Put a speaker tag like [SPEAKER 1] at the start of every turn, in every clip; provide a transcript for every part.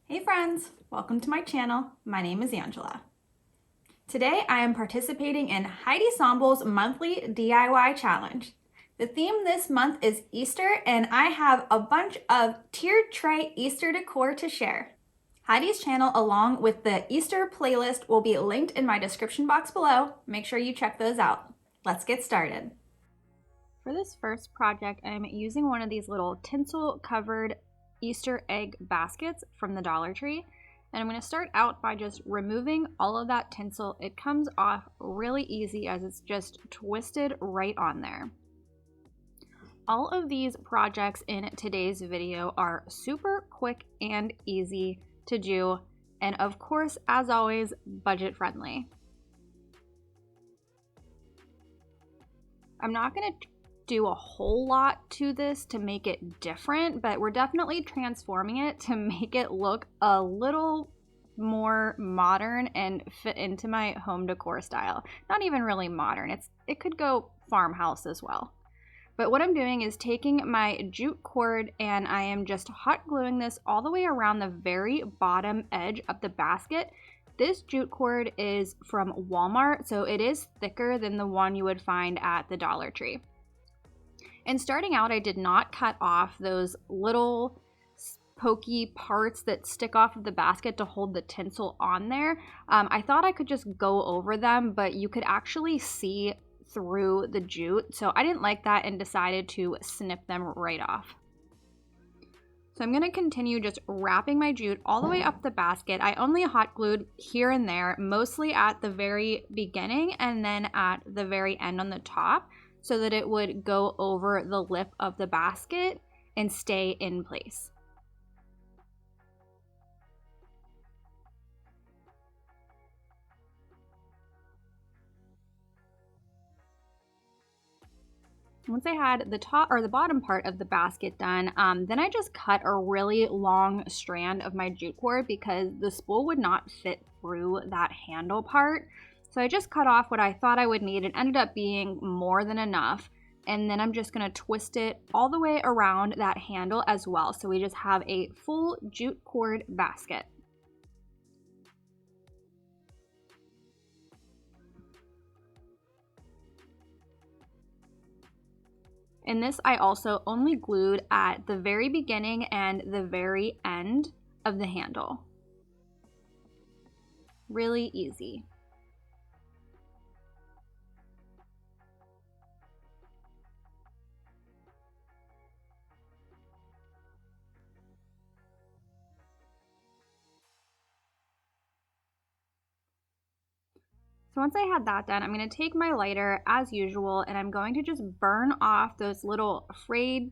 [SPEAKER 1] Hey friends, welcome to my channel. My name is Angela. Today I am participating in Heidi Sonboul's monthly DIY challenge. The theme this month is Easter and I have a bunch of tiered tray Easter decor to share. Heidi's channel along with the Easter playlist will be linked in my description box below. Make sure you check those out. Let's get started. For this first project, I'm using one of these little tinsel covered Easter egg baskets from the Dollar Tree. And I'm going to start out by just removing all of that tinsel. It comes off really easy as it's just twisted right on there. All of these projects in today's video are super quick and easy to do. And of course, as always, budget friendly. I'm not going to do a whole lot to this to make it different, but we're definitely transforming it to make it look a little more modern and fit into my home decor style. Not even really modern. It could go farmhouse as well. But what I'm doing is taking my jute cord and I am just hot gluing this all the way around the very bottom edge of the basket. This jute cord is from Walmart, so it is thicker than the one you would find at the Dollar Tree. And starting out, I did not cut off those little pokey parts that stick off of the basket to hold the tinsel on there. I thought I could just go over them, but you could actually see through the jute. So I didn't like that and decided to snip them right off. So I'm going to continue just wrapping my jute all the way up the basket. I only hot glued here and there, mostly at the very beginning and then at the very end on the top, so that it would go over the lip of the basket and stay in place. Once I had the top or the bottom part of the basket done, then I just cut a really long strand of my jute cord because the spool would not fit through that handle part. So I just cut off what I thought I would need. It ended up being more than enough. And then I'm just going to twist it all the way around that handle as well. So we just have a full jute cord basket. And this I also only glued at the very beginning and the very end of the handle. Really easy. So once I had that done, I'm going to take my lighter as usual and I'm going to just burn off those little frayed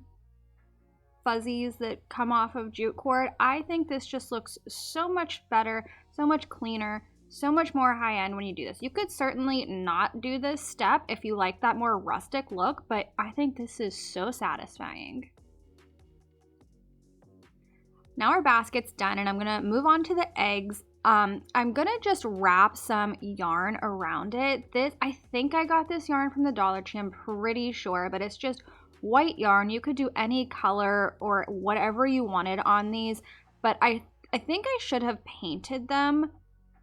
[SPEAKER 1] fuzzies that come off of jute cord. I think this just looks so much better, so much cleaner, so much more high-end when you do this. You could certainly not do this step if you like that more rustic look, but I think this is so satisfying. Now our basket's done and I'm going to move on to the eggs. I'm gonna just wrap some yarn around it. I think I got this yarn from the Dollar Tree, I'm pretty sure, but it's just white yarn. You could do any color or whatever you wanted on these, but I think I should have painted them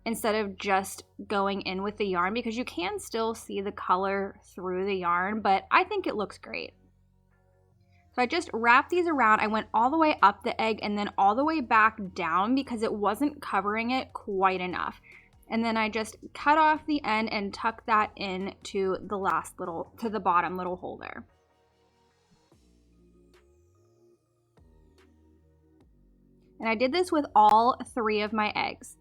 [SPEAKER 1] instead of just going in with the yarn because you can still see the color through the yarn, but I think it looks great. So I just wrapped these around. I went all the way up the egg and then all the way back down because it wasn't covering it quite enough. And then I just cut off the end and tucked that in to the bottom little hole there. And I did this with all 3 of my eggs.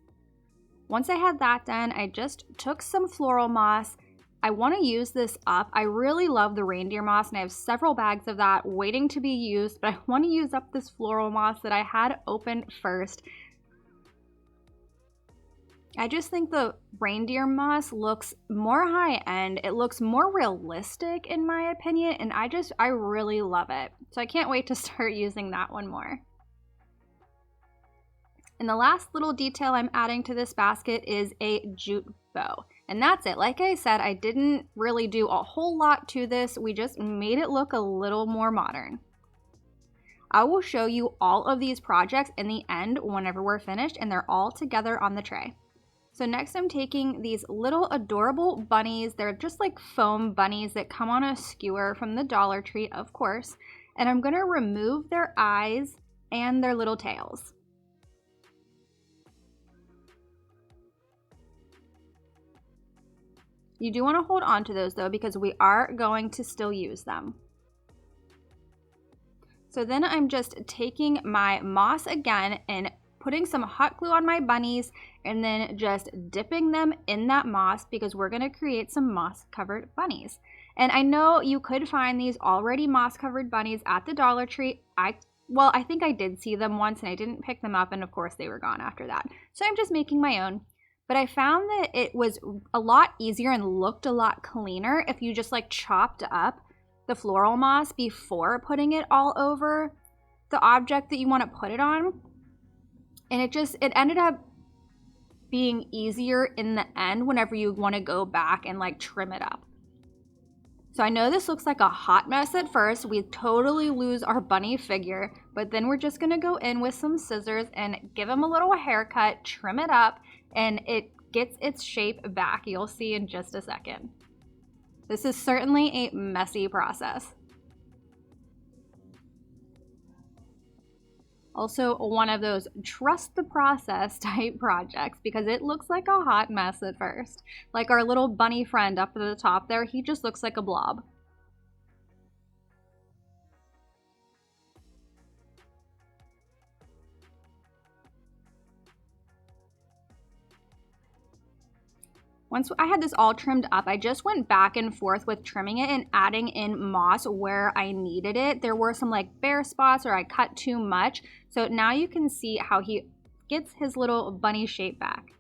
[SPEAKER 1] Once I had that done, I just took some floral moss. I want to use this up. I really love the reindeer moss and I have several bags of that waiting to be used, but I want to use up this floral moss that I had open first. I just think the reindeer moss looks more high-end. It looks more realistic in my opinion, and I really love it. So I can't wait to start using that one more. And the last little detail I'm adding to this basket is a jute bow. And that's it. Like I said, I didn't really do a whole lot to this. We just made it look a little more modern. I will show you all of these projects in the end whenever we're finished and they're all together on the tray. So next I'm taking these little adorable bunnies. They're just like foam bunnies that come on a skewer from the Dollar Tree, of course. And I'm gonna remove their eyes and their little tails. You do wanna hold on to those though, because we are going to still use them. So then I'm just taking my moss again and putting some hot glue on my bunnies and then just dipping them in that moss because we're gonna create some moss covered bunnies. And I know you could find these already moss covered bunnies at the Dollar Tree. I think I did see them once and I didn't pick them up, and of course they were gone after that. So I'm just making my own. But I found that it was a lot easier and looked a lot cleaner if you just like chopped up the floral moss before putting it all over the object that you want to put it on. And it ended up being easier in the end whenever you want to go back and like trim it up. So I know this looks like a hot mess at first. We totally lose our bunny figure, but then we're just going to go in with some scissors and give him a little haircut, trim it up, and it gets its shape back. You'll see in just a second. This is certainly a messy process. Also one of those trust the process type projects because it looks like a hot mess at first. Like our little bunny friend up at the top there, he just looks like a blob. Once I had this all trimmed up, I just went back and forth with trimming it and adding in moss where I needed it. There were some like bare spots or I cut too much. So now you can see how he gets his little bunny shape back.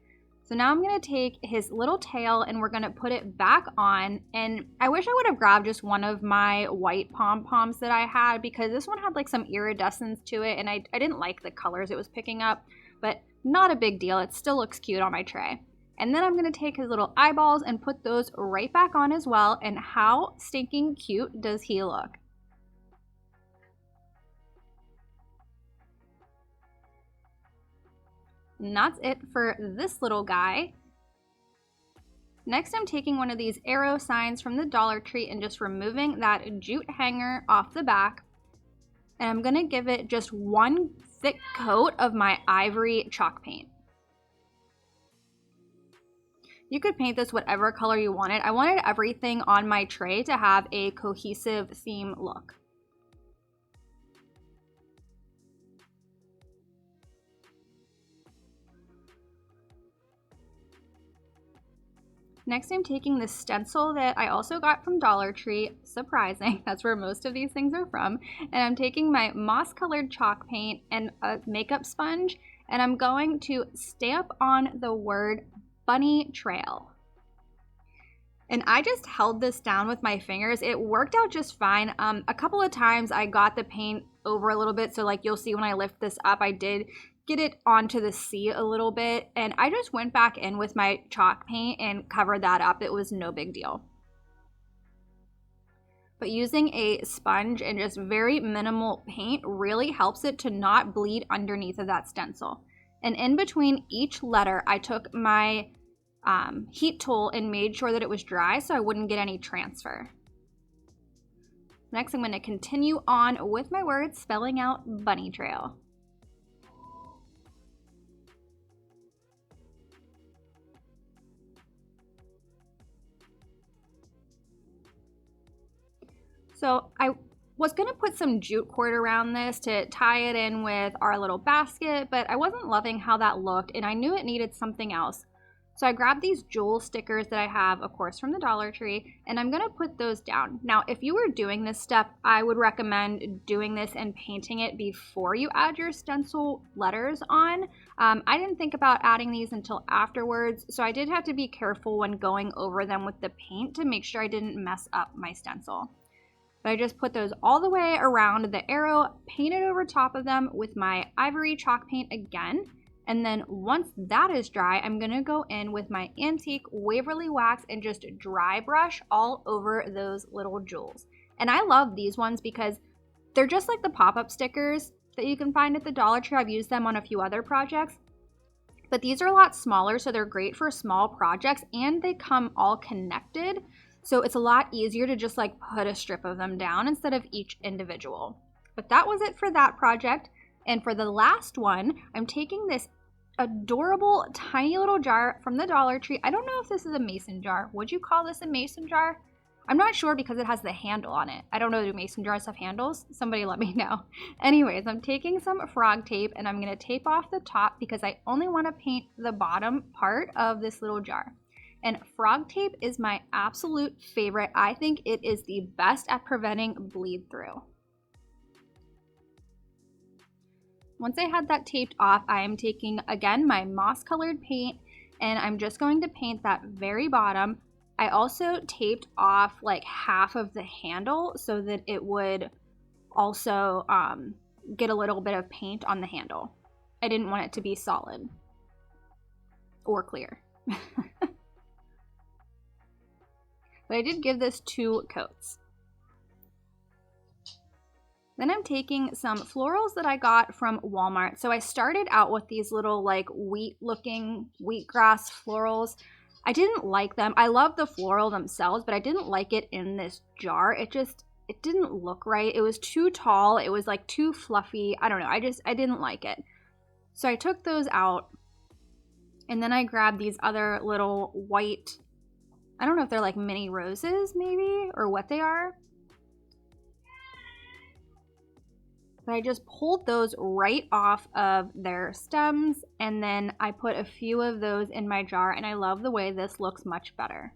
[SPEAKER 1] So now I'm gonna take his little tail and we're gonna put it back on. And I wish I would have grabbed just one of my white pom-poms that I had because this one had like some iridescence to it and I didn't like the colors it was picking up, but not a big deal. It still looks cute on my tray. And then I'm gonna take his little eyeballs and put those right back on as well. And how stinking cute does he look? And that's it for this little guy. Next, I'm taking one of these arrow signs from the Dollar Tree and just removing that jute hanger off the back. And I'm gonna give it just one thick coat of my ivory chalk paint. You could paint this whatever color you wanted. I wanted everything on my tray to have a cohesive theme look. Next, I'm taking this stencil that I also got from Dollar Tree. Surprising, that's where most of these things are from. And I'm taking my moss colored chalk paint and a makeup sponge, and I'm going to stamp on the word Bunny Trail. And I just held this down with my fingers. It worked out just fine. A couple of times I got the paint over a little bit. So like you'll see when I lift this up, I did get it onto the C a little bit. And I just went back in with my chalk paint and covered that up. It was no big deal. But using a sponge and just very minimal paint really helps it to not bleed underneath of that stencil. And in between each letter, I took my heat tool and made sure that it was dry so I wouldn't get any transfer. Next, I'm going to continue on with my words, spelling out Bunny Trail. So I was going to put some jute cord around this to tie it in with our little basket, but I wasn't loving how that looked and I knew it needed something else. So I grabbed these jewel stickers that I have, of course, from the Dollar Tree, and I'm going to put those down. Now, if you were doing this step, I would recommend doing this and painting it before you add your stencil letters on. I didn't think about adding these until afterwards, so I did have to be careful when going over them with the paint to make sure I didn't mess up my stencil. But I just put those all the way around the arrow, painted over top of them with my ivory chalk paint again. And then once that is dry, I'm gonna go in with my antique Waverly wax and just dry brush all over those little jewels. And I love these ones because They're just like the pop-up stickers that you can find at the Dollar Tree. I've used them on a few other projects. But these are a lot smaller, so they're great for small projects, and they come all connected. So it's a lot easier to just like put a strip of them down instead of each individual. But that was it for that project. And for the last one, I'm taking this adorable tiny little jar from the Dollar Tree. I don't know if this is a mason jar. Would you call this a mason jar? I'm not sure because it has the handle on it. I don't know, do mason jars have handles? Somebody let me know. Anyways, I'm taking some frog tape and I'm gonna tape off the top because I only wanna paint the bottom part of this little jar. And frog tape is my absolute favorite. I think it is the best at preventing bleed through. Once I had that taped off, I am taking, again, my moss colored paint, and I'm just going to paint that very bottom. I also taped off like half of the handle so that it would also get a little bit of paint on the handle. I didn't want it to be solid or clear. But I did give this 2 coats. Then I'm taking some florals that I got from Walmart. So I started out with these little like wheat-looking wheatgrass florals. I didn't like them. I love the floral themselves, but I didn't like it in this jar. It didn't look right. It was too tall. It was like too fluffy. I don't know. I didn't like it. So I took those out, and then I grabbed these other little white, I don't know if they're like mini roses maybe, or what they are. But I just pulled those right off of their stems, and then I put a few of those in my jar, and I love the way this looks much better.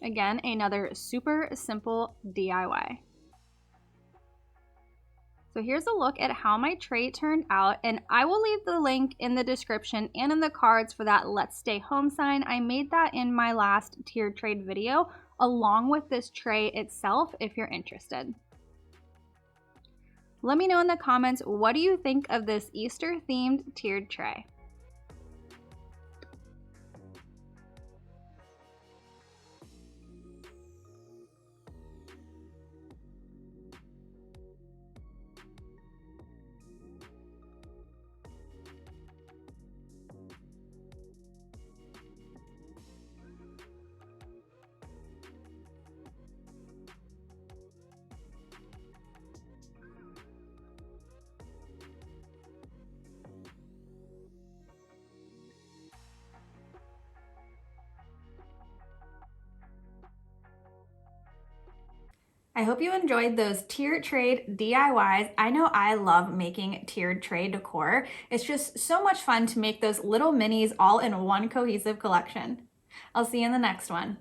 [SPEAKER 1] Again, another super simple DIY. So here's a look at how my tray turned out, and I will leave the link in the description and in the cards for that Let's Stay Home sign. I made that in my last tiered trade video, along with this tray itself if you're interested. Let me know in the comments, what do you think of this Easter themed tiered tray? I hope you enjoyed those tiered trade DIYs. I know I love making tiered tray decor. It's just so much fun to make those little minis all in one cohesive collection. I'll see you in the next one.